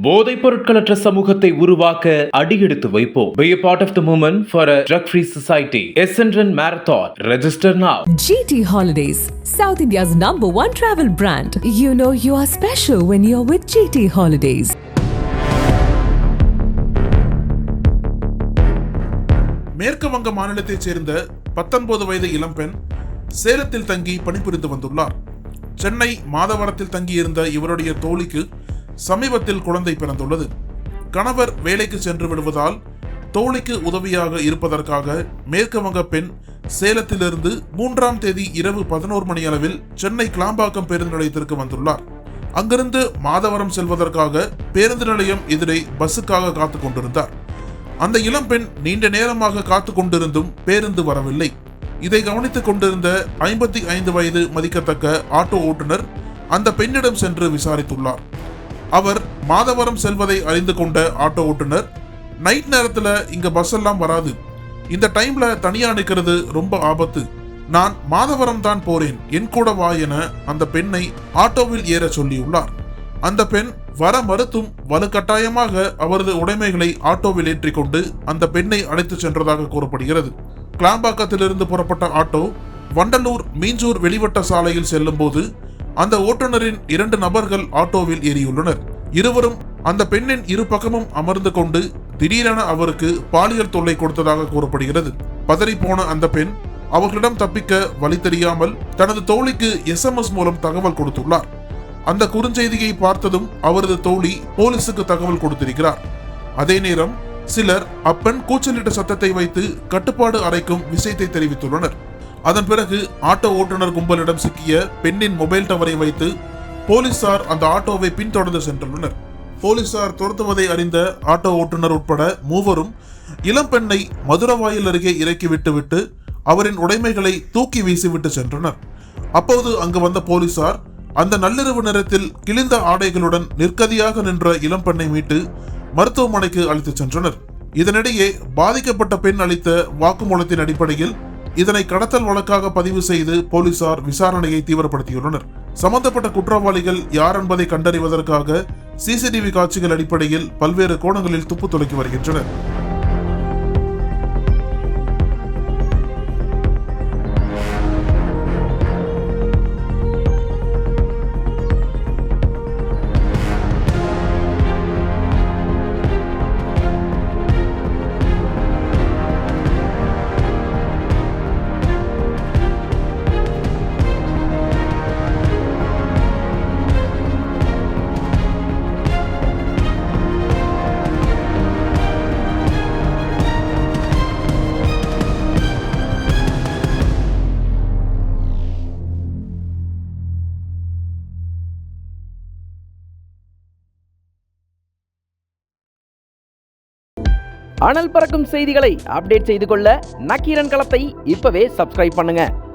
போதைப் பொருட்களற்ற சமூகத்தை உருவாக்க அடியெடுத்து வைப்போம். Be a part of the movement for a drug-free society. Essendon Marathon. Register now. GT Holidays, South India's #1 travel brand. You know you are special when you're with GT Holidays. மேற்கு வங்க மாநிலத்தைச் சேர்ந்த 19 வயது இளம்பெண் சேலத்தில் தங்கி பணிபுரிந்து வந்துள்ளார். சென்னை மாதவரத்தில் தங்கியிருந்த இவருடைய தோழிக்கு சமீபத்தில் குழந்தை பிறந்துள்ளது. கணவர் வேலைக்கு சென்று விடுவதால் தோழிக்கு உதவியாக இருப்பதற்காக மேற்கு வங்க பெண் சேலத்திலிருந்து 3ஆம் தேதி இரவு 11 மணி அளவில் சென்னை கிளாம்பாக்கம் பேருந்து நிலையத்திற்கு வந்துள்ளார். அங்கிருந்து மாதவரம் செல்வதற்காக பேருந்து நிலையம் எதிரே பஸ்ஸுக்காக காத்து கொண்டிருந்தார். அந்த இளம்பெண் நீண்ட நேரமாக காத்து கொண்டிருந்தும் பேருந்து வரவில்லை. இதை கவனித்துக் கொண்டிருந்த 55 வயது மதிக்கத்தக்க ஆட்டோ ஓட்டுநர் அந்த பெண்ணிடம் சென்று விசாரித்துள்ளார். அவர் மாதவரம் செல்வதை அறிந்து கொண்ட ஆட்டோ ஓட்டுநர், நைட் நேரத்துல இங்க பஸ் எல்லாம் வராது, இந்த டைம்ல தனியா நிற்கிறது ரொம்ப ஆபத்து, நான் மாதவரம் தான் போறேன், என் கூட வா என அந்த பெண்ணை ஆட்டோவில் ஏற சொல்லியுள்ளார். அந்த பெண் வர மறுத்தும் வலுக்கட்டாயமாக அவரது உடைமைகளை ஆட்டோவில் ஏற்றிக்கொண்டு அந்த பெண்ணை அழைத்து சென்றதாக கூறப்படுகிறது. கிளாம்பாக்கத்திலிருந்து புறப்பட்ட ஆட்டோ வண்டலூர் மீஞ்சூர் வெளிவட்ட சாலையில் செல்லும் போது அந்த ஓட்டுநரின் 2 நபர்கள் ஆட்டோவில் ஏறியுள்ளனர். இருவரும் அந்த பெண்ணின் இரு பக்கமும் அமர்ந்து கொண்டு திடீரென அவருக்கு பாலியல் தொல்லை கொடுத்ததாக கூறப்படுகிறது. பதறி போன அந்த பெண் அவர்களிடம் தப்பிக்க வழி தெரியாமல் தனது தோழிக்கு SMS மூலம் தகவல் கொடுத்துள்ளார். அந்த குறுஞ்செய்தியை பார்த்ததும் அவரது தோழி போலீசுக்கு தகவல் கொடுத்திருக்கிறார். அதே நேரம் சிலர் அப்பெண் கூச்சலிட்ட சத்தத்தை வைத்து கட்டுப்பாடு அறைக்கும் விஷயத்தை தெரிவித்துள்ளனர். அதன் பிறகு ஆட்டோ ஓட்டுநர் கும்பலிடம் சிக்கிய பெண்ணின் மொபைல் டவரை வைத்து போலீசார் அந்த ஆட்டோவை பின்தொடர்ந்து சென்றுள்ளனர். போலீசார் துரத்துவதை அறிந்த ஆட்டோ ஓட்டுநர் உட்பட மூவரும் இளம்பெண்ணை மதுரவாயில் அருகே இறக்கி விட்டு அவரின் உடைமைகளை தூக்கி வீசிவிட்டு சென்றனர். அப்போது அங்கு வந்த போலீசார் அந்த நள்ளிரவு நேரத்தில் கிழிந்த ஆடைகளுடன் நிற்கதியாக நின்ற இளம்பெண்ணை மீட்டு மருத்துவமனைக்கு அழைத்து சென்றனர். இதனிடையே பாதிக்கப்பட்ட பெண் அளித்த வாக்குமூலத்தின் அடிப்படையில் இதனை கடத்தல் வழக்காக பதிவு செய்து போலீசார் விசாரணையை தீவிரப்படுத்தியுள்ளனர். சம்பந்தப்பட்ட குற்றவாளிகள் யார் என்பதை கண்டறிவதற்காக CCTV காட்சிகள் அடிப்படையில் பல்வேறு கோணங்களில் துப்பு துலக்கி வருகின்றனர். அனல் பறக்கும் செய்திகளை அப்டேட் செய்து கொள்ள நக்கீரன் களத்தை இப்பவே சப்ஸ்கிரைப் பண்ணுங்க.